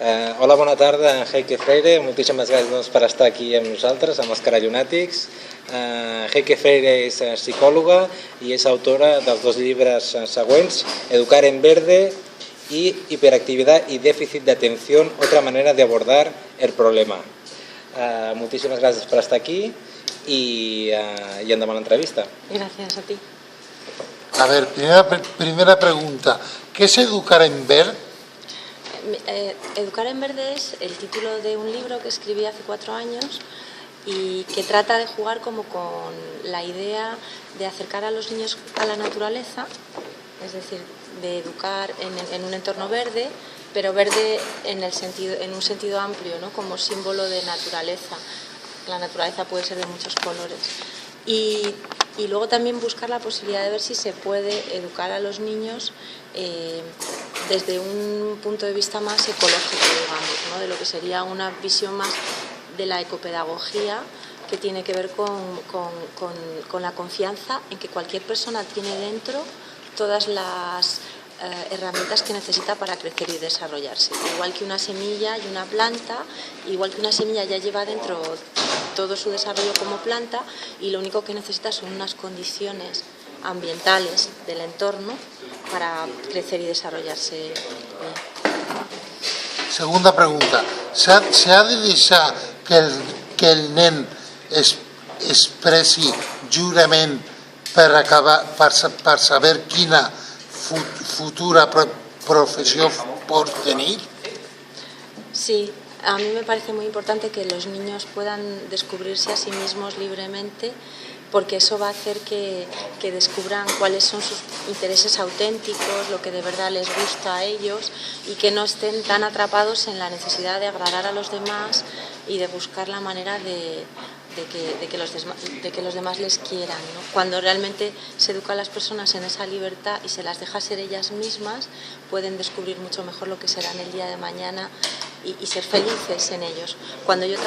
Hola, bona tarda, Heike Freire. Moltíssimes gràcies per estar aquí amb nosaltres, amb els Carallonàtics. Heike Freire és psicòloga i és autora dels dos llibres següents, Educar en Verde i Hiperactividad y déficit de atención, otra manera de abordar el problema. Moltíssimes gràcies per estar aquí i endavant l'entrevista. Gracias a ti. A ver, primera pregunta. ¿Qué es Educar en Verde? Educar en Verde es el título de un libro que escribí hace 4 años y que trata de jugar como con la idea de acercar a los niños a la naturaleza, es decir, de educar en un entorno verde, pero verde en un sentido amplio, ¿no? Como símbolo de naturaleza. La naturaleza puede ser de muchos colores. Y luego también buscar la posibilidad de ver si se puede educar a los niños desde un punto de vista más ecológico, digamos, ¿no? De lo que sería una visión más de la ecopedagogía, que tiene que ver con la confianza en que cualquier persona tiene dentro todas las herramientas que necesita para crecer y desarrollarse. Igual que una semilla y una planta, igual que una semilla ya lleva dentro todo su desarrollo como planta y lo único que necesita son unas condiciones ambientales del entorno para crecer y desarrollarse bien. Segunda pregunta. Se ha de deixar que el nen expressi lliurement per saber quina futura profesión por tener? Sí, a mí me parece muy importante que los niños puedan descubrirse a sí mismos libremente, porque eso va a hacer que descubran cuáles son sus intereses auténticos, lo que de verdad les gusta a ellos y que no estén tan atrapados en la necesidad de agradar a los demás y de buscar la manera de que los demás les quieran, ¿no? Cuando realmente se educa a las personas en esa libertad y se las deja ser ellas mismas, pueden descubrir mucho mejor lo que serán el día de mañana y ser felices en ellos. Cuando yo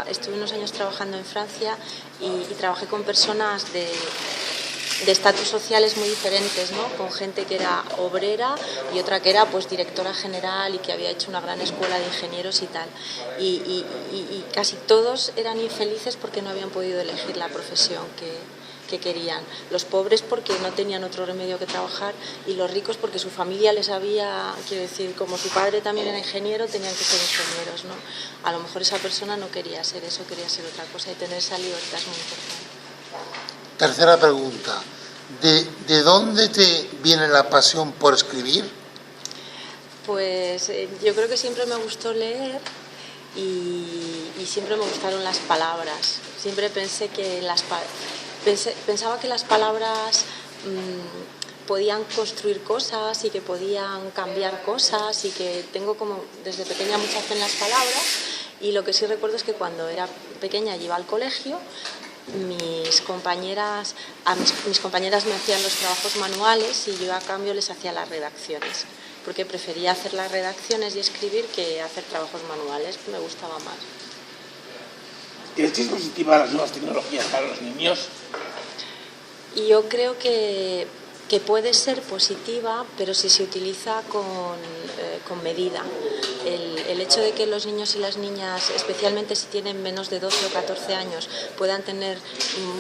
estuve unos años trabajando en Francia y trabajé con personas de estatus sociales muy diferentes, ¿no? Con gente que era obrera y otra que era pues directora general y que había hecho una gran escuela de ingenieros y tal. Y casi todos eran infelices porque no habían podido elegir la profesión que querían. Los pobres porque no tenían otro remedio que trabajar y los ricos porque su familia les había, quiero decir, como su padre también era ingeniero, tenían que ser ingenieros, ¿no? A lo mejor esa persona no quería ser eso, quería ser otra cosa y tener esa libertad es muy importante. Tercera pregunta. ¿De dónde te viene la pasión por escribir? Pues yo creo que siempre me gustó leer y siempre me gustaron las palabras. Siempre pensaba que las palabras podían construir cosas y que podían cambiar cosas y que tengo como desde pequeña mucha fe en las palabras y lo que sí recuerdo es que cuando era pequeña y iba al colegio mis compañeras me hacían los trabajos manuales y yo a cambio les hacía las redacciones porque prefería hacer las redacciones y escribir que hacer trabajos manuales, me gustaba más. ¿Crees que es positiva las nuevas tecnologías para los niños? Y yo creo que puede ser positiva, pero si se utiliza con medida. El hecho de que los niños y las niñas, especialmente si tienen menos de 12 o 14 años, puedan tener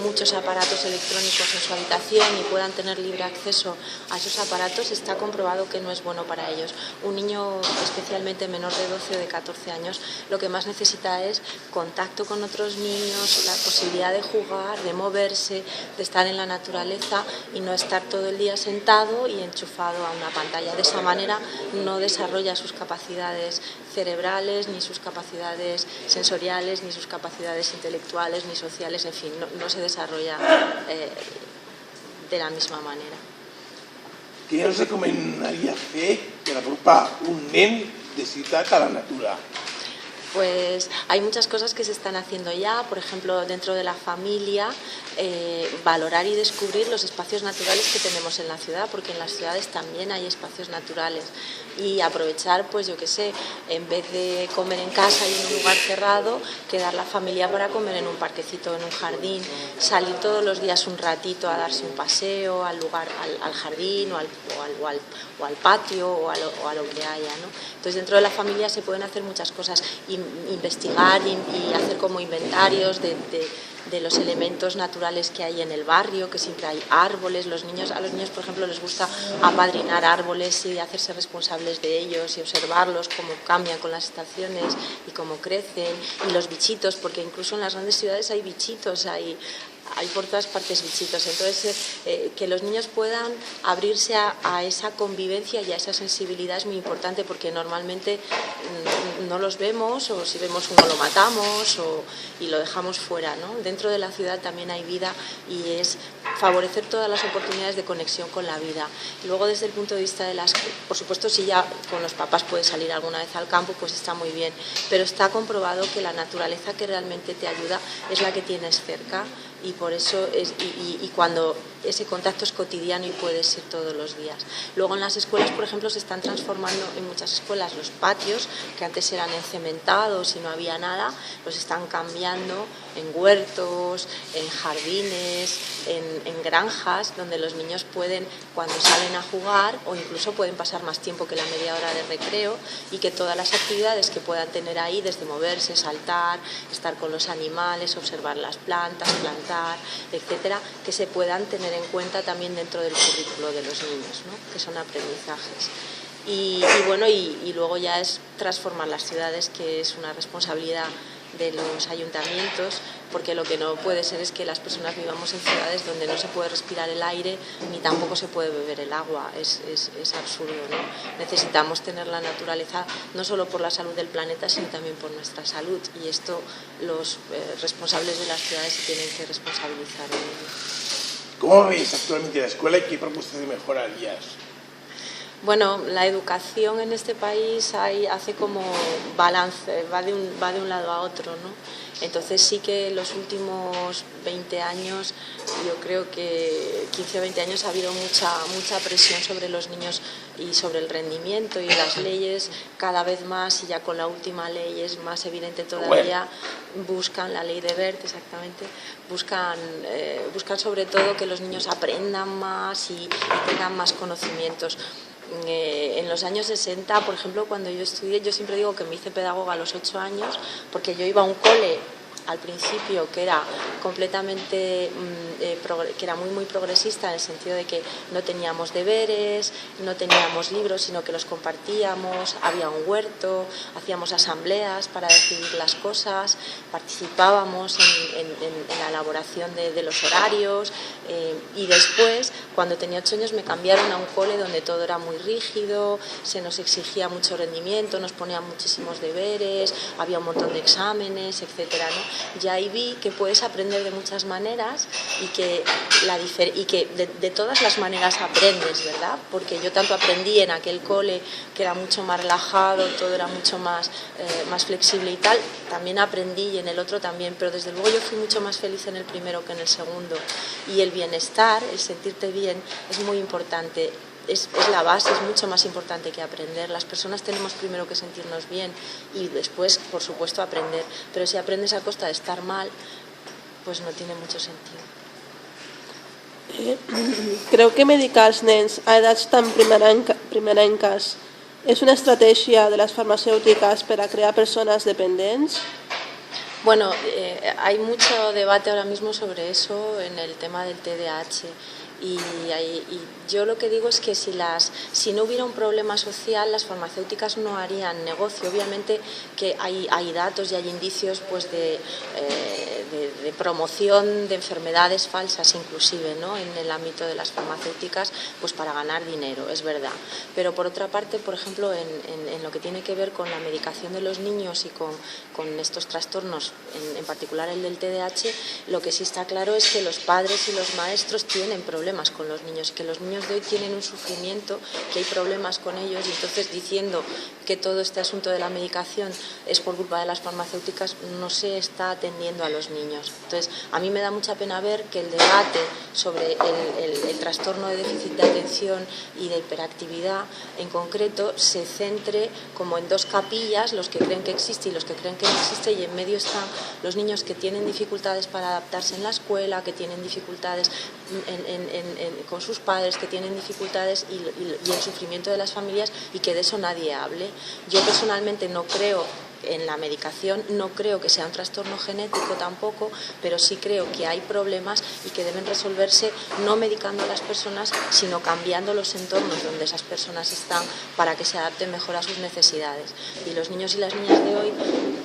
muchos aparatos electrónicos en su habitación y puedan tener libre acceso a esos aparatos, está comprobado que no es bueno para ellos. Un niño especialmente menor de 12 o de 14 años lo que más necesita es contacto con otros niños, la posibilidad de jugar, de moverse, de estar en la naturaleza y no estar todo el día sentado y enchufado a una pantalla. De esa manera no desarrolla sus capacidades cerebrales, ni sus capacidades sensoriales, ni sus capacidades intelectuales, ni sociales, en fin, no se desarrolla de la misma manera. Què us recomanaria fer per apropar un nen de ciutat a la natura? Pues hay muchas cosas que se están haciendo ya, por ejemplo, dentro de la familia, valorar y descubrir los espacios naturales que tenemos en la ciudad, porque en las ciudades también hay espacios naturales, y aprovechar, pues yo qué sé, en vez de comer en casa y en un lugar cerrado, quedar la familia para comer en un parquecito, en un jardín, salir todos los días un ratito a darse un paseo al lugar, al jardín o al patio o a lo que haya, ¿no? Entonces dentro de la familia se pueden hacer muchas cosas, investigar y hacer como inventarios de los elementos naturales que hay en el barrio, que siempre hay árboles. A los niños, por ejemplo, les gusta apadrinar árboles y hacerse responsables de ellos y observarlos, cómo cambian con las estaciones y cómo crecen, y los bichitos, porque incluso en las grandes ciudades hay bichitos, hay por todas partes bichitos. Entonces, que los niños puedan abrirse a esa convivencia y a esa sensibilidad es muy importante, porque normalmente no los vemos, o si vemos uno lo matamos y lo dejamos fuera, ¿no? Dentro de la ciudad también hay vida, y es favorecer todas las oportunidades de conexión con la vida. Y luego, desde el punto de vista de por supuesto, si ya con los papás puedes salir alguna vez al campo, pues está muy bien, pero está comprobado que la naturaleza que realmente te ayuda es la que tienes cerca, y por eso y cuando ese contacto es cotidiano y puedes ir todos los días. Luego en las escuelas, por ejemplo, se están transformando en muchas escuelas los patios, que antes eran encementados y no había nada, los están cambiando en huertos, en jardines, en granjas, donde los niños pueden, cuando salen a jugar, o incluso pueden pasar más tiempo que la media hora de recreo, y que todas las actividades que puedan tener ahí, desde moverse, saltar, estar con los animales, observar las plantas, plantar, etcétera, que se puedan tener en cuenta también dentro del currículo de los niños, ¿no? Que son aprendizajes. Y luego ya es transformar las ciudades, que es una responsabilidad de los ayuntamientos, porque lo que no puede ser es que las personas vivamos en ciudades donde no se puede respirar el aire ni tampoco se puede beber el agua. Es absurdo, ¿no? Necesitamos tener la naturaleza no solo por la salud del planeta, sino también por nuestra salud, y esto los responsables de las ciudades se tienen que responsabilizar de ello. ¿Cómo ves actualmente la escuela y qué propuestas de mejora harías? Bueno, la educación en este país hace como balance, va de un lado a otro, ¿no? Entonces sí que en los últimos 20 años, yo creo que 15 o 20 años, ha habido mucha presión sobre los niños y sobre el rendimiento, y las leyes cada vez más, y ya con la última ley es más evidente todavía, buscan, la ley de Wert exactamente, buscan sobre todo que los niños aprendan más y tengan más conocimientos. En los años 60, por ejemplo, cuando yo estudié, yo siempre digo que me hice pedagoga a los 8 años, porque yo iba a un cole al principio que era completamente, que era muy progresista, en el sentido de que no teníamos deberes, no teníamos libros, sino que los compartíamos, había un huerto, hacíamos asambleas para decidir las cosas, participábamos en la elaboración de los horarios, y después, cuando tenía 8 años, me cambiaron a un cole donde todo era muy rígido, se nos exigía mucho rendimiento, nos ponían muchísimos deberes, había un montón de exámenes, etcétera, ¿no? Ya ahí vi que puedes aprender de muchas maneras, y que de todas las maneras aprendes, ¿verdad? Porque yo tanto aprendí en aquel cole, que era mucho más relajado, todo era mucho más flexible y tal, también aprendí, y en el otro también, pero desde luego yo fui mucho más feliz en el primero que en el segundo, y el bienestar, el sentirte bien, es muy importante. Es la base, es mucho más importante que aprender. Las personas tenemos primero que sentirnos bien y después, por supuesto, aprender. Pero si aprendes a costa de estar mal, pues no tiene mucho sentido. Creu que medicar els nens a edats tan primerenques és una estratègia de les farmacèutiques per a crear persones dependents? Bueno, hay mucho debate ahora mismo sobre eso en el tema del TDAH. Y yo lo que digo es que si no hubiera un problema social, las farmacéuticas no harían negocio. Obviamente que hay datos y hay indicios, pues de de promoción de enfermedades falsas inclusive, ¿no?, en el ámbito de las farmacéuticas, pues para ganar dinero, es verdad. Pero por otra parte, por ejemplo, en lo que tiene que ver con la medicación de los niños y con estos trastornos, en particular el del TDAH, lo que sí está claro es que los padres y los maestros tienen problemas con los niños, y que los niños de hoy tienen un sufrimiento, que hay problemas con ellos, y entonces diciendo que todo este asunto de la medicación es por culpa de las farmacéuticas, no se está atendiendo a los niños. Entonces, a mí me da mucha pena ver que el debate sobre el trastorno de déficit de atención y de hiperactividad en concreto se centre como en dos capillas, los que creen que existe y los que creen que no existe, y en medio están los niños que tienen dificultades para adaptarse en la escuela, que tienen dificultades con sus padres, que tienen dificultades y el sufrimiento de las familias, y que de eso nadie hable. Yo personalmente no creo en la medicación, no creo que sea un trastorno genético tampoco, pero sí creo que hay problemas y que deben resolverse no medicando a las personas, sino cambiando los entornos donde esas personas están para que se adapten mejor a sus necesidades. Y los niños y las niñas de hoy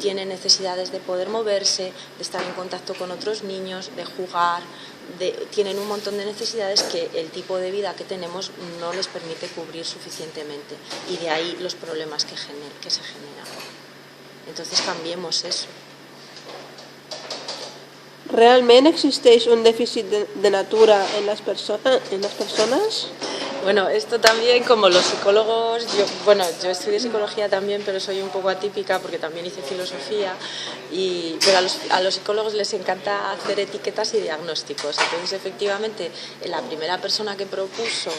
tienen necesidades de poder moverse, de estar en contacto con otros niños, de jugar, tienen un montón de necesidades que el tipo de vida que tenemos no les permite cubrir suficientemente, y de ahí los problemas que se generan. Entonces cambiemos eso. ¿Realment existeix un dèficit de natura en las personas? Bueno, esto también, como los psicólogos, yo estudié psicología también, pero soy un poco atípica porque también hice filosofía, pero a los psicólogos les encanta hacer etiquetas y diagnósticos. Entonces, efectivamente, la primera persona que propuso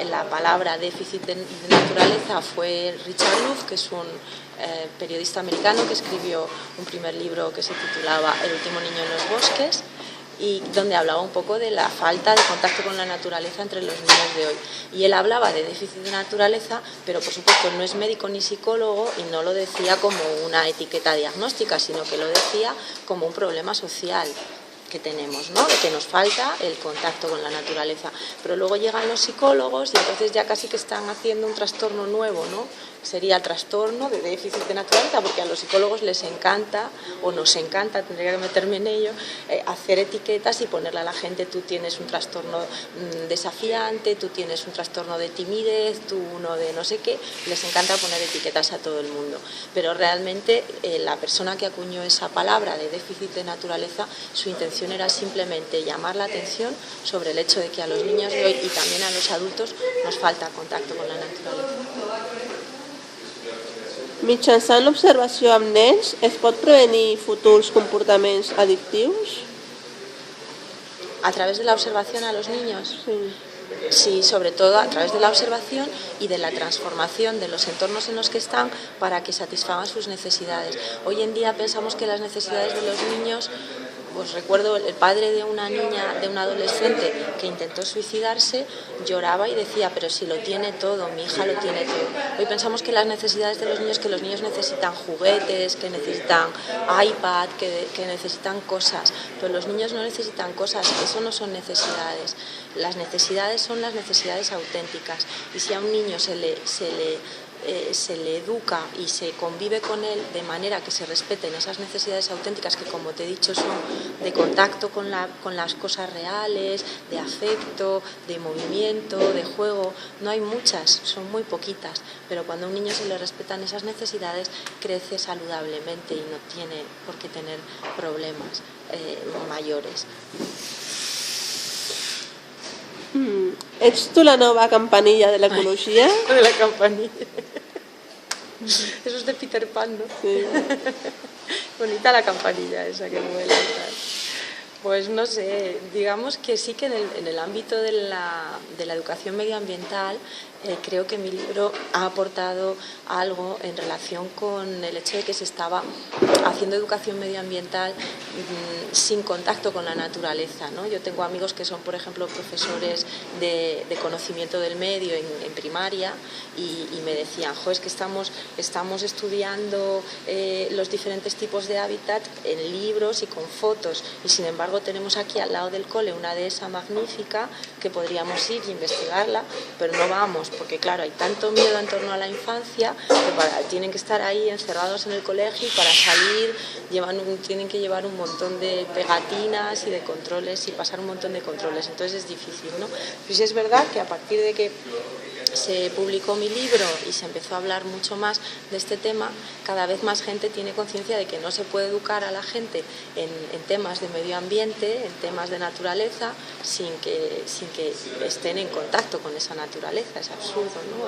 la palabra déficit de naturaleza fue Richard Louv, que es un periodista americano que escribió un primer libro que se titulaba El último niño en los bosques, y donde hablaba un poco de la falta de contacto con la naturaleza entre los niños de hoy. Y él hablaba de déficit de naturaleza, pero por supuesto no es médico ni psicólogo, y no lo decía como una etiqueta diagnóstica, sino que lo decía como un problema social que tenemos, ¿no?, de que nos falta el contacto con la naturaleza. Pero luego llegan los psicólogos y entonces ya casi que están haciendo un trastorno nuevo, ¿no? Sería trastorno de déficit de naturaleza, porque a los psicólogos les encanta, o nos encanta, tendría que meterme en ello, hacer etiquetas y ponerle a la gente: tú tienes un trastorno desafiante, tú tienes un trastorno de timidez, tú uno de no sé qué. Les encanta poner etiquetas a todo el mundo, pero realmente la persona que acuñó esa palabra de déficit de naturaleza, su intención era simplemente llamar la atención sobre el hecho de que a los niños de hoy y también a los adultos nos falta contacto con la naturaleza. Mitjançant l'observació amb nens es pot prevenir futurs comportaments addictius? ¿A través de la observación a los niños? Sí. Sí, sobre todo a través de la observación y de la transformación de los entornos en los que están para que satisfagan sus necesidades. Hoy en día pensamos que las necesidades de los niños... Pues recuerdo el padre de una niña, de un adolescente que intentó suicidarse, lloraba y decía: pero si lo tiene todo, mi hija lo tiene todo. Hoy pensamos que las necesidades de los niños, que los niños necesitan juguetes, que necesitan iPad, que necesitan cosas, pero los niños no necesitan cosas, eso no son necesidades. Las necesidades son las necesidades auténticas, y si a un niño se le educa y se convive con él de manera que se respeten esas necesidades auténticas, que como te he dicho son de contacto con las cosas reales, de afecto, de movimiento, de juego. No hay muchas, son muy poquitas, pero cuando a un niño se le respetan esas necesidades, crece saludablemente y no tiene por qué tener problemas mayores. Ets tu la nova campanilla de l'ecologia? De la campanilla. Eso es de Peter Pan, ¿no? Sí. Bonita la campanilla esa que vuela y tal. Pues no sé, digamos que sí que en el ámbito de la educación medioambiental creo que mi libro ha aportado algo en relación con el hecho de que se estaba haciendo educación medioambiental sin contacto con la naturaleza, ¿no? Yo tengo amigos que son, por ejemplo, profesores de conocimiento del medio en primaria y me decían: es que estamos estudiando los diferentes tipos de hábitat en libros y con fotos, y sin embargo embargo tenemos aquí al lado del cole una dehesa magnífica que podríamos ir y investigarla, pero no vamos, porque claro, hay tanto miedo en torno a la infancia que tienen que estar ahí encerrados en el colegio y para salir tienen que llevar un montón de pegatinas y de controles y pasar un montón de controles, entonces es difícil, ¿no? Pues es verdad que a partir de que se publicó mi libro y se empezó a hablar mucho más de este tema, cada vez más gente tiene conciencia de que no se puede educar a la gente en temas de medio ambiente, en temas de naturaleza, sin que estén en contacto con esa naturaleza. Es absurdo, ¿no?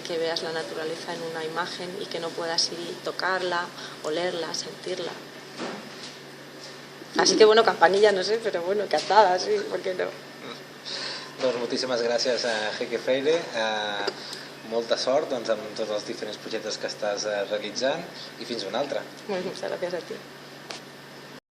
Que veas la naturaleza en una imagen y que no puedas ir y tocarla, olerla, sentirla. Así que bueno, campanilla no sé, però bueno, encantada, sí, ¿por qué no? Doncs moltíssimes gràcies a Heike Freire, molta sort amb tots els diferents projectes que estàs realitzant i fins una altra. Muchas gracias a ti.